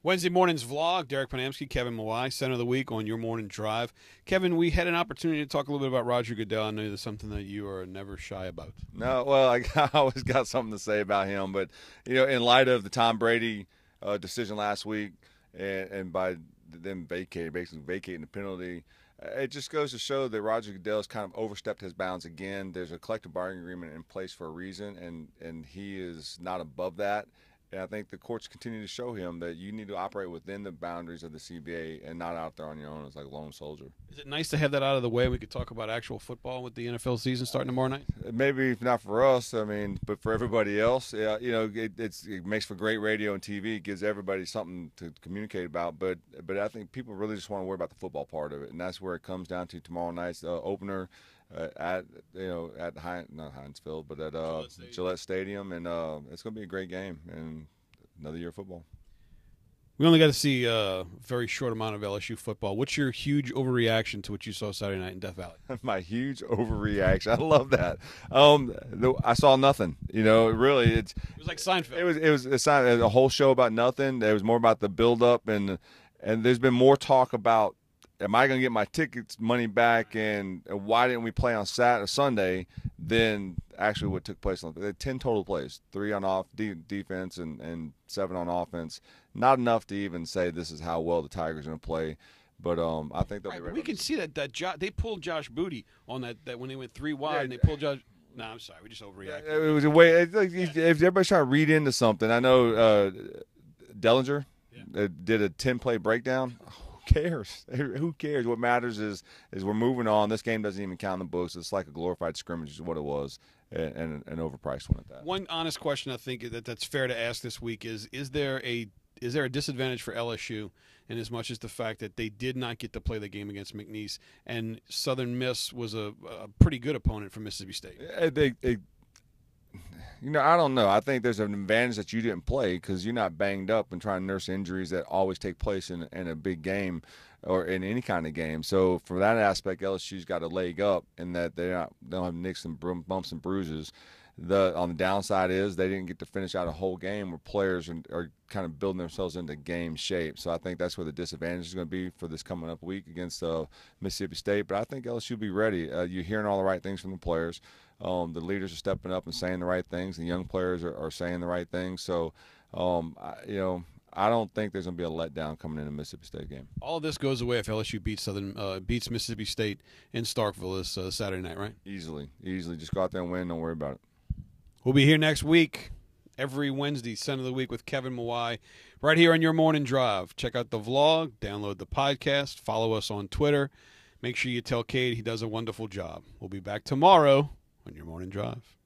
Wednesday morning's vlog, Derek Panamsky, Kevin Mawai, center of the week on your morning drive. Kevin, we had an opportunity to talk a little bit about Roger Goodell. I know that's something that you are never shy about. No, well, I always got something to say about him, but in light of the Tom Brady decision last week, and by them basically vacating the penalty, it just goes to show that Roger Goodell's kind of overstepped his bounds again. There's a collective bargaining agreement in place for a reason, and he is not above that. And I think the courts continue to show him that you need to operate within the boundaries of the CBA and not out there on your own as like a lone soldier. Is it nice to have that out of the way? We could talk about actual football with the NFL season starting tomorrow night. Maybe not for us, but for everybody else, yeah, it makes for great radio and TV. It gives everybody something to communicate about. But I think people really just want to worry about the football part of it, and that's where it comes down to tomorrow night's opener at not Heinz Field, but at Gillette Stadium, and it's going to be a great game and another year of football. We only got to see a very short amount of LSU football. What's your huge overreaction to what you saw Saturday night in Death Valley? My huge overreaction. I love that. I saw nothing. It was like Seinfeld. It was a whole show about nothing. It was more about the build up, and there's been more talk about, am I going to get my tickets money back, and why didn't we play on Sunday, than actually what took place. They had 10 total plays, 3 on defense and 7 on offense. Not enough to even say this is how well the Tigers are going to play. But I think they'll be ready. We can see that they pulled Josh Booty on that when they went 3 wide, and they pulled Josh. No, I'm sorry. We just overreacted. It was a way. If everybody's trying to read into something, I know Dellinger did a 10-play breakdown. Who cares? Who cares? What matters is we're moving on. This game doesn't even count in the books. It's like a glorified scrimmage is what it was, and an overpriced one at that. One honest question I think that's fair to ask this week is there a disadvantage for LSU in as much as the fact that they did not get to play the game against McNeese, and Southern Miss was a pretty good opponent for Mississippi State? I don't know. I think there's an advantage that you didn't play because you're not banged up and trying to nurse injuries that always take place in a big game or in any kind of game. So for that aspect, LSU's got a leg up in that they don't have nicks and bumps and bruises. On the downside is they didn't get to finish out a whole game where players are kind of building themselves into game shape. So I think that's where the disadvantage is going to be for this coming up week against Mississippi State. But I think LSU will be ready. You're hearing all the right things from the players. The leaders are stepping up and saying the right things. The young players are saying the right things. So, I don't think there's going to be a letdown coming in the Mississippi State game. All of this goes away if LSU beats Mississippi State in Starkville this Saturday night, right? Easily. Just go out there and win. Don't worry about it. We'll be here next week, every Wednesday, Center of the Week with Kevin Mawai, right here on your morning drive. Check out the vlog, download the podcast, follow us on Twitter. Make sure you tell Cade he does a wonderful job. We'll be back tomorrow on your morning drive.